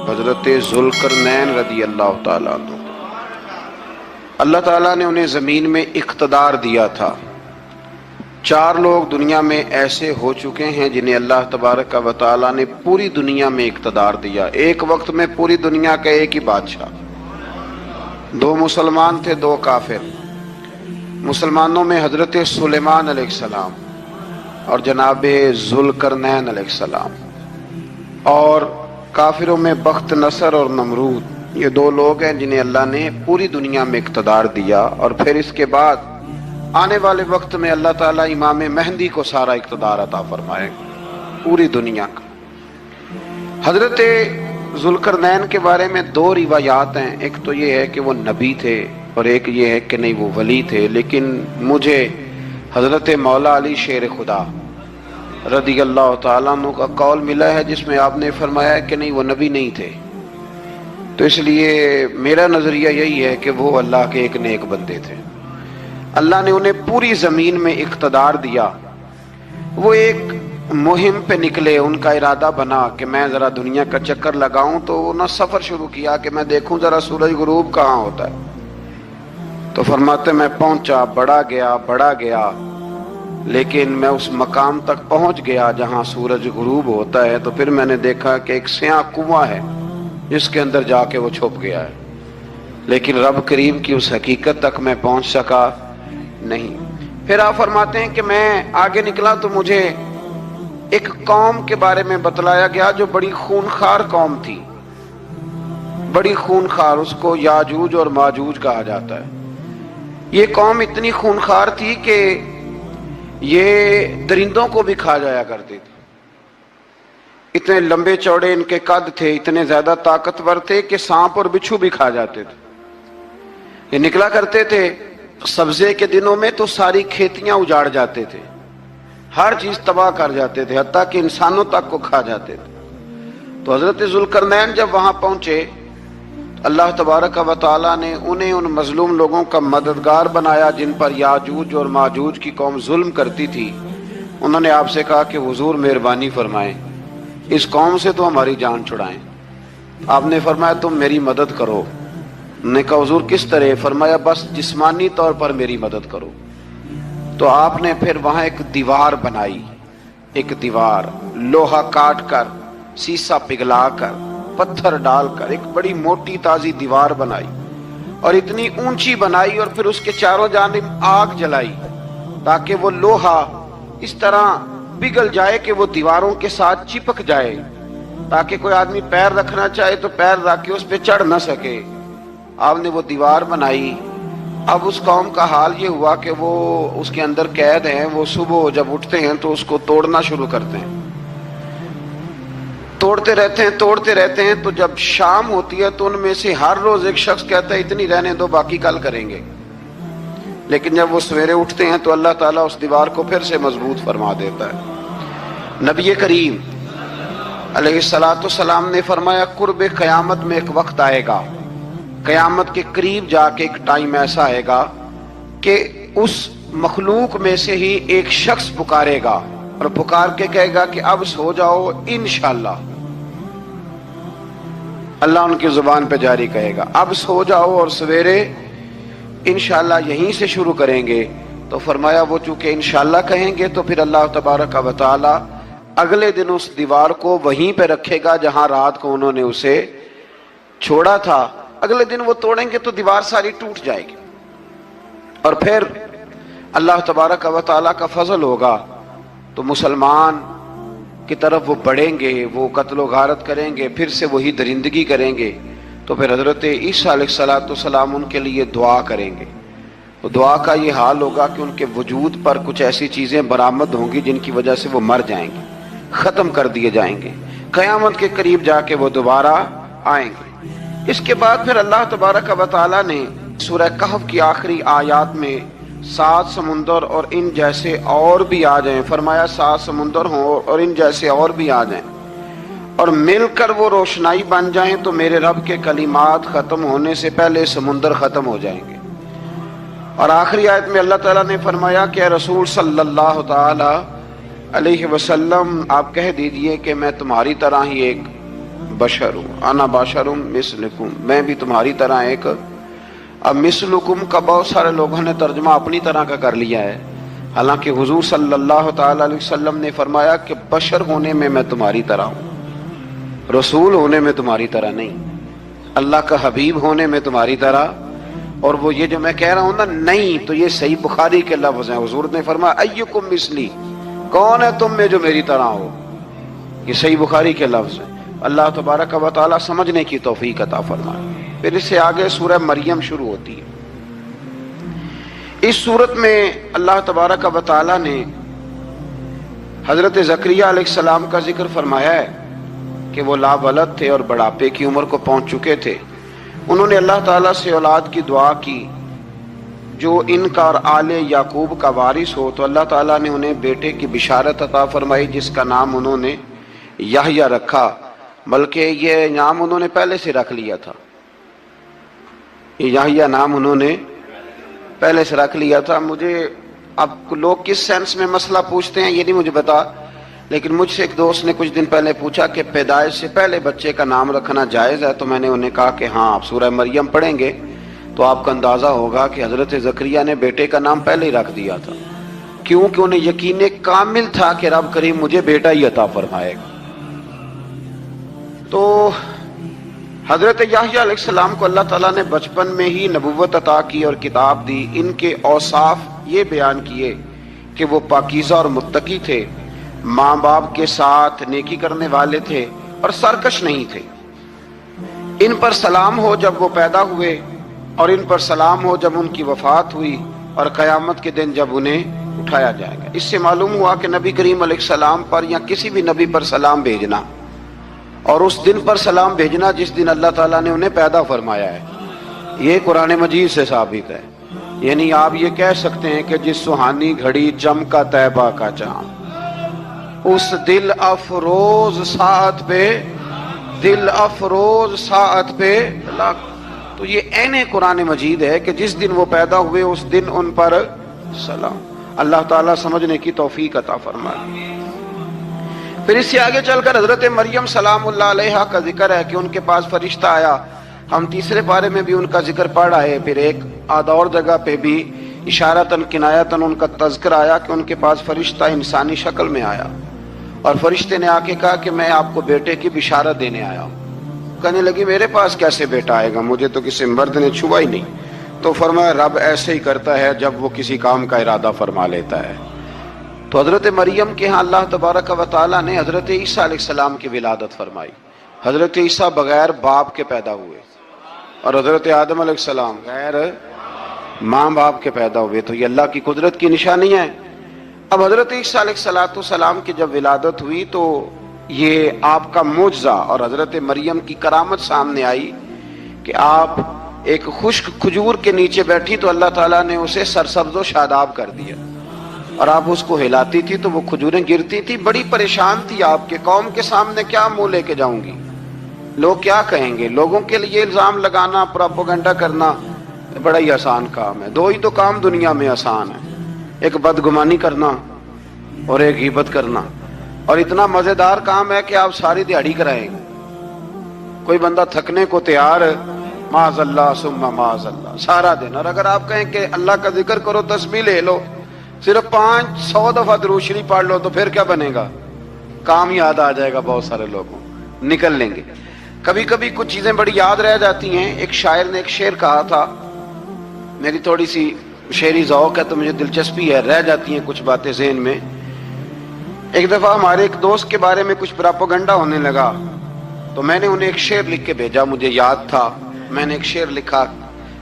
حضرت ذوالقرنین رضی اللہ تعالیٰ عنہ۔ اللہ تعالیٰ نے انہیں زمین میں اقتدار دیا تھا۔ 4 لوگ دنیا میں ایسے ہو چکے ہیں جنہیں اللہ تبارک و تعالیٰ نے پوری دنیا میں اقتدار دیا، ایک وقت میں پوری دنیا کا ایک ہی بادشاہ۔ 2 مسلمان تھے، 2 کافر۔ مسلمانوں میں حضرت سلیمان علیہ السلام اور جناب ذوالقرنین علیہ السلام، اور کافروں میں بخت نصر اور نمرود۔ یہ 2 لوگ ہیں جنہیں اللہ نے پوری دنیا میں اقتدار دیا، اور پھر اس کے بعد آنے والے وقت میں اللہ تعالیٰ امام مہدی کو سارا اقتدار عطا فرمائے پوری دنیا کا۔ حضرت ذوالقرنین کے بارے میں 2 روایات ہیں، ایک تو یہ ہے کہ وہ نبی تھے اور ایک یہ ہے کہ نہیں وہ ولی تھے، لیکن مجھے حضرت مولا علی شیر خدا رضی اللہ تعالیٰ عنہ کا قول ملا ہے جس میں آپ نے فرمایا ہے کہ نہیں وہ نبی نہیں تھے، تو اس لیے میرا نظریہ یہی ہے کہ وہ اللہ کے ایک نیک بندے تھے۔ اللہ نے انہیں پوری زمین میں اقتدار دیا۔ وہ ایک مہم پہ نکلے، ان کا ارادہ بنا کہ میں ذرا دنیا کا چکر لگاؤں، تو انہوں نے سفر شروع کیا کہ میں دیکھوں ذرا سورج غروب کہاں ہوتا ہے۔ تو فرماتے میں پہنچا، بڑا گیا، لیکن میں اس مقام تک پہنچ گیا جہاں سورج غروب ہوتا ہے، تو پھر میں نے دیکھا کہ ایک سیاہ کنواں ہے جس کے اندر جا کے وہ چھپ گیا ہے، لیکن رب کریم کی اس حقیقت تک میں پہنچ سکا نہیں۔ پھر آپ فرماتے ہیں کہ میں آگے نکلا تو مجھے ایک قوم کے بارے میں بتلایا گیا جو بڑی خونخوار قوم تھی، بڑی خونخوار، اس کو یاجوج اور ماجوج کہا جاتا ہے۔ یہ قوم اتنی خونخوار تھی کہ یہ درندوں کو بھی کھا جایا کرتی تھی، اتنے لمبے چوڑے ان کے قد تھے، اتنے زیادہ طاقتور تھے کہ سانپ اور بچھو بھی کھا جاتے تھے۔ یہ نکلا کرتے تھے سبزے کے دنوں میں تو ساری کھیتیاں اجاڑ جاتے تھے، ہر چیز تباہ کر جاتے تھے، حتیٰ کہ انسانوں تک کو کھا جاتے تھے۔ تو حضرت ذوالقرنین جب وہاں پہنچے، اللہ تبارک و تعالیٰ نے انہیں ان مظلوم لوگوں کا مددگار بنایا جن پر یاجوج اور ماجوج کی قوم ظلم کرتی تھی۔ انہوں نے آپ سے کہا کہ حضور مہربانی فرمائیں، اس قوم سے تو ہماری جان چھڑائیں۔ آپ نے فرمایا تم میری مدد کرو۔ انہوں نے کہا حضور کس طرح؟ فرمایا بس جسمانی طور پر میری مدد کرو۔ تو آپ نے پھر وہاں ایک دیوار بنائی، ایک دیوار لوہا کاٹ کر، سیسا پگھلا کر، پتھر ڈال کر ایک بڑی موٹی تازی دیوار بنائی، اور اتنی اونچی بنائی، اور پھر اس کے چاروں جانب آگ جلائی تاکہ وہ لوہا اس طرح پگھل جائے کہ وہ دیواروں کے ساتھ چپک جائے، تاکہ کوئی آدمی پیر رکھنا چاہے تو پیر رکھ کے اس پہ چڑھ نہ سکے۔ آپ نے وہ دیوار بنائی۔ اب اس قوم کا حال یہ ہوا کہ وہ اس کے اندر قید ہیں، وہ صبح جب اٹھتے ہیں تو اس کو توڑنا شروع کرتے ہیں، توڑتے رہتے ہیں، تو جب شام ہوتی ہے تو ان میں سے ہر روز ایک شخص کہتا ہے اتنی رہنے دو، باقی کل کریں گے۔ لیکن جب وہ سویرے اٹھتے ہیں تو اللہ تعالیٰ اس دیوار کو پھر سے مضبوط فرما دیتا ہے۔ نبی کریم علیہ السلام نے فرمایا قرب قیامت میں ایک وقت آئے گا، قیامت کے قریب جا کے ایک ٹائم ایسا آئے گا کہ اس مخلوق میں سے ہی ایک شخص پکارے گا اور پکار کے کہے گا کہ اب سو جاؤ انشاءاللہ۔ اللہ ان کی زبان پہ جاری کہے گا اب سو جاؤ اور سویرے انشاءاللہ یہیں سے شروع کریں گے۔ تو فرمایا وہ چونکہ انشاءاللہ کہیں گے تو پھر اللہ تبارک و تعالی اگلے دن اس دیوار کو وہیں پہ رکھے گا جہاں رات کو انہوں نے اسے چھوڑا تھا۔ اگلے دن وہ توڑیں گے تو دیوار ساری ٹوٹ جائے گی، اور پھر اللہ تبارک و تعالیٰ کا فضل ہوگا تو مسلمان کی طرف وہ بڑھیں گے، وہ قتل و غارت کریں گے، پھر سے وہی درندگی کریں گے۔ تو پھر حضرت عیسیٰ علیہ السلام ان کے لیے دعا کریں گے، تو دعا کا یہ حال ہوگا کہ ان کے وجود پر کچھ ایسی چیزیں برآمد ہوں گی جن کی وجہ سے وہ مر جائیں گے، ختم کر دیے جائیں گے، قیامت کے قریب جا کے وہ دوبارہ آئیں گے۔ اس کے بعد پھر اللہ تبارک و تعالیٰ نے سورہ کہف کی آخری آیات میں 7 سمندر اور ان جیسے اور بھی آ جائیں، فرمایا 7 سمندر ہوں اور ان جیسے اور بھی آ جائیں اور مل کر وہ روشنائی بن جائیں تو میرے رب کے کلمات ختم ہونے سے پہلے سمندر ختم ہو جائیں گے۔ اور آخری آیت میں اللہ تعالیٰ نے فرمایا کہ اے رسول صلی اللہ تعالی علیہ وسلم آپ کہہ دیجئے کہ میں تمہاری طرح ہی ایک बशर हूँ, अना बशरुम मिसलुकुम, मैं भी तुम्हारी तरह एक। अब मिसलुकुम का बहुत सारे लोगों ने तर्जुमा अपनी तरह का कर लिया है, हालांकि हुजूर सल्लल्लाहु ताला अलैहि वसल्लम ने फरमाया कि बशर होने में मैं तुम्हारी तरह हूँ, रसूल होने में तुम्हारी तरह नहीं, अल्लाह का हबीब होने में तुम्हारी तरह। और वो ये जो मैं कह रहा हूँ ना नहीं, तो ये सही बुखारी के लफ्ज हैं। हुजूर ने फरमाया अय्युकुम मिसली, कौन है तुम में जो मेरी तरह हो, ये सही बुखारी के लफ्ज हैं। अल्लाह तबारक व तआला समझने की तौफीक अता फरमाए। फिर इससे आगे सूरह मरियम शुरू होती है। इस सूरत में अल्लाह तबारक व तआला ने हजरत ज़करिया अलैहिस्सलाम का जिक्र फरमाया है कि वो लावलद थे और बुढ़ापे की उम्र को पहुंच चुके थे। उन्होंने अल्लाह ताला से औलाद की दुआ की जो इनका और आले याकूब का वारिस हो, तो अल्लाह ताला ने उन्हें बेटे की बिशारत अता फरमाई जिसका नाम उन्होंने याहया रखा, बल्कि ये नाम उन्होंने पहले से रख लिया था। ये याहया नाम उन्होंने पहले से रख लिया था। मुझे अब लोग किस सेंस में मसला पूछते हैं ये नहीं मुझे पता, लेकिन मुझसे एक दोस्त ने कुछ दिन पहले पूछा कि पैदाइश से पहले बच्चे का नाम रखना जायज़ है, तो मैंने उन्हें कहा कि हाँ, आप सूरह मरियम पढ़ेंगे तो आपका अंदाज़ा होगा कि हज़रत ज़करिया ने बेटे का नाम पहले ही रख दिया था, क्योंकि उन्हें यकीन कामिल था कि रब करीम मुझे बेटा ही अता फरमाएगा। तो हज़रत याहया अलैहिस्सलाम को अल्लाह ताला ने बचपन में ही नबुव्वत अता की और किताब दी। इनके औसाफ ये बयान किए कि वो पाकीज़ा और मुत्तकी थे, माँ बाप के साथ नेकी करने वाले थे और सरकश नहीं थे। इन पर सलाम हो जब वो पैदा हुए, और इन पर सलाम हो जब उनकी वफात हुई, और क़यामत के दिन जब उन्हें उठाया जाएगा। इससे मालूम हुआ कि नबी करीम अलैहिस्सलाम पर या किसी भी नबी पर सलाम भेजना और उस दिन पर सलाम भेजना जिस दिन अल्लाह ताला ने उन्हें पैदा फरमाया है, ये कुरान मजीद से साबित है। यानी आप ये कह सकते हैं कि जिस सुहानी घड़ी चमका तैबा का चाँद, उस दिल अफरोज सात पे, दिल अफरोज सात पे, तो ये ऐने कुरान मजीद है कि जिस दिन वो पैदा हुए उस दिन उन पर सलाम। अल्लाह ताला समझने की तौफीक अता फरमाए। फिर इससे आगे चलकर हजरत मरियम सलामुल्लाह अलैहा का जिक्र है कि उनके पास फरिश्ता आया। हम तीसरे पारे में भी उनका जिक्र पढ़ रहे हैं। फिर एक आध और जगह पे भी इशारतन किनायतन उनका तज़किर आया कि उनके पास फरिश्ता इंसानी शक्ल में आया, और फरिश्ते ने आके कहा कि मैं आपको बेटे की बिशारत देने आया हूँ। कहने लगी मेरे पास कैसे बेटा आएगा, मुझे तो किसी मर्द ने छुआ ही नहीं। तो फरमाया रब ऐसे ही करता है जब वो किसी काम का इरादा फरमा लेता है। तो हजरत मरियम के यहाँ अल्लाह तबारक व तआला ने हजरत ईसा अलैहिस्सलाम की विलादत फरमाई। हजरत ईसा बगैर बाप के पैदा हुए और हजरत आदम अलैहिस्सलाम गैर माँ बाप के पैदा हुए। तो ये अल्लाह की कुदरत की निशानी है। अब हजरत ईसा अलैहिस्सलाम की जब विलादत हुई तो ये आपका मुजज़ा और हजरत मरियम की करामत सामने आई कि आप एक खुश्क खजूर के नीचे बैठी तो अल्लाह ताला ने उसे सरसब्ज़ व शादाब कर दिया, और आप उसको हिलाती थी तो वो खजूरें गिरती थी। बड़ी परेशान थी आपके कौम के सामने, क्या मुंह लेके जाऊंगी, लोग क्या कहेंगे। लोगों के लिए इल्ज़ाम लगाना, प्रोपेगेंडा करना बड़ा ही आसान काम है। दो ही तो काम दुनिया में आसान है, एक बदगुमानी करना और एक गीबत करना। और इतना मजेदार काम है कि आप सारी दिहाड़ी कराएंगे। कोई बंदा थकने को तैयार, माज़अल्लाह सुम्मा माज़अल्लाह सारा दिन। और अगर आप कहें कि अल्लाह का जिक्र करो, तस्बीह ले लो, सिर्फ 500 दफा दुरूद शरीफ पढ़ लो, तो फिर क्या बनेगा, काम याद आ जाएगा। बहुत सारे लोगों निकल लेंगे। कभी कभी कुछ चीजें बड़ी याद रह जाती हैं। एक शायर ने एक शेर कहा था, मेरी थोड़ी सी शेरी ज़ौक़ है तो मुझे दिलचस्पी है, रह जाती हैं कुछ बातें ज़हन में। एक दफ़ा हमारे एक दोस्त के बारे में कुछ प्रोपेगेंडा होने लगा तो मैंने उन्हें एक शेर लिख के भेजा, मुझे याद था। मैंने एक शेर लिखा,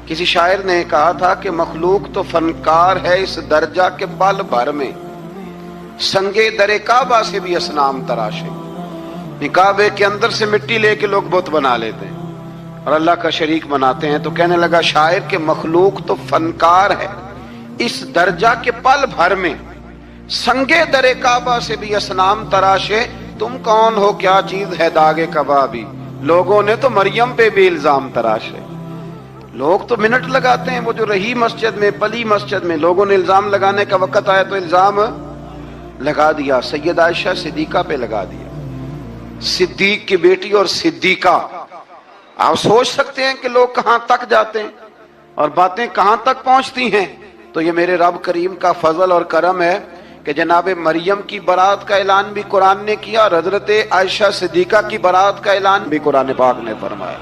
किसी शायर ने कहा था कि मखलूक तो फनकार है इस दर्जा के पल भर में, संगे दरे काबा से भी असनाम तराशे। निकाबे के अंदर से मिट्टी लेके लोग बुत बना लेते हैं और अल्लाह का शरीक बनाते हैं। तो कहने लगा शायर के मखलूक तो फनकार है इस दर्जा के पल भर में, संगे दरे काबा से भी असनाम तराशे। तुम कौन हो, क्या चीज है दागे कबाबी, लोगों ने तो मरियम पे भी इल्जाम तराशे। लोग तो मिनट लगाते हैं, वो जो रही मस्जिद में, पली मस्जिद में, लोगों ने इल्जाम लगाने का वक्त आया तो इल्जाम लगा दिया, सैयद आयशा सिद्दीका पे लगा दिया। सिद्दीक की बेटी और सिद्दीका। आप सोच सकते हैं कि लोग कहां तक जाते हैं और बातें कहां तक पहुंचती हैं। तो ये मेरे रब करीम का फजल और करम है कि जनाब मरियम की बारात का ऐलान भी कुरान ने किया और हजरत आयशा सिद्दीका की बारात का ऐलान भी कुरान पाक ने फरमाया,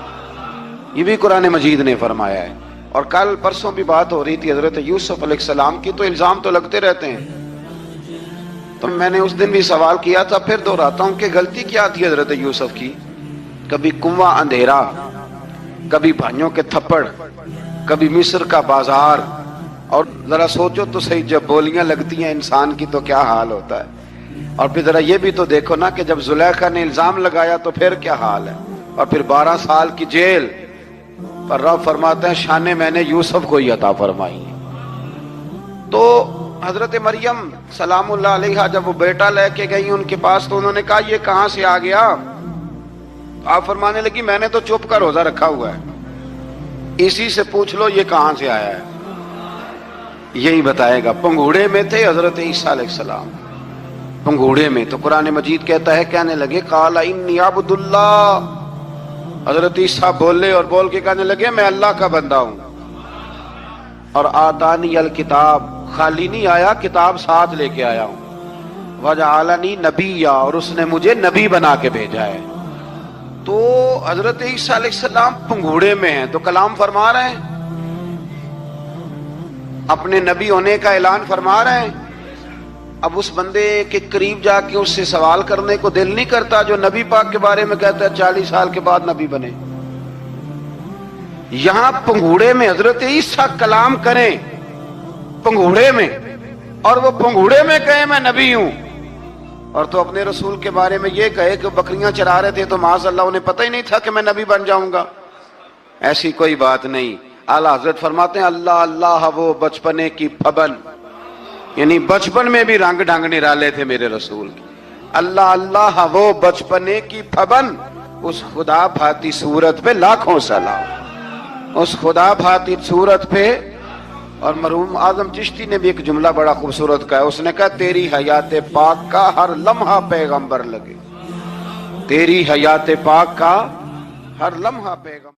ये भी कुरान मजीद ने फरमाया है। और कल परसों भी बात हो रही थी हजरत यूसुफ अलैहिस्सलाम की, तो इल्जाम तो लगते रहते हैं। तो मैंने उस दिन भी सवाल किया था, फिर दोहराता हूं कि गलती क्या थी हजरत यूसुफ की। कभी कुआं अंधेरा, कभी भाइयों के थप्पड़, कभी मिस्र का बाजार। और जरा सोचो तो सही, जब बोलियां लगती हैं इंसान की तो क्या हाल होता है। और फिर जरा ये भी तो देखो ना कि जब जुलेखा ने इल्जाम लगाया तो फिर क्या हाल है। और फिर 12 साल की जेल पर रब फरमाते हैं शाने मैंने यूसुफ को ही अता फरमाई। तो हजरत मरियम सलामुल्लाह अलैहा जब वो बेटा लेके गई उनके पास, तो उन्होंने कहा ये कहां से आ गया। आप फरमाने लगी मैंने तो चुप कर रोजा रखा हुआ है, इसी से पूछ लो ये कहां से आया है, यही बताएगा। पंघूड़े में थे हजरत ईसा अलैहिस्सलाम, पंघूड़े में। तो कुरान मजीद कहता है कहने लगे काला इन्नी अब्दुल्लाह, हजरत ईसा बोले और बोल के कहने लगे मैं अल्लाह का बंदा हूं। और आतानी अल किताब, खाली नहीं आया, किताब साथ लेके आया हूं। वजअलनी नबिया, और उसने मुझे नबी बना के भेजा है। तो हजरत ईसा अलैहिस्सलाम पंघूड़े में हैं, तो कलाम फरमा रहे हैं, अपने नबी होने का ऐलान फरमा रहे हैं। अब उस बंदे के करीब जाके उससे सवाल करने को दिल नहीं करता जो नबी पाक के बारे में कहता है 40 साल के बाद नबी बने। यहां पंघूड़े में हजरत ईसा कलाम करें, पंघूड़े में, और वो पंघूड़े में कहे मैं नबी हूं। और तो अपने रसूल के बारे में ये कहे कि बकरियां चरा रहे थे तो माज़अल्लाह उन्हें पता ही नहीं था कि मैं नबी बन जाऊंगा। ऐसी कोई बात नहीं। आला हजरत फरमाते हैं अल्लाह अल्लाह वो बचपने की फबन, यानी बचपन में भी रंग ढंग निराले थे मेरे रसूल की। अल्लाह अल्लाह वो बचपने की फबन, उस खुदा भाती सूरत पे लाखों सलाम, उस खुदा भाती सूरत पे। और मरहूम आजम चिश्ती ने भी एक जुमला बड़ा खूबसूरत कहा, उसने कहा तेरी हयात पाक का हर लम्हा पैगंबर लगे, तेरी हयात पाक का हर लम्हा पैगंबर।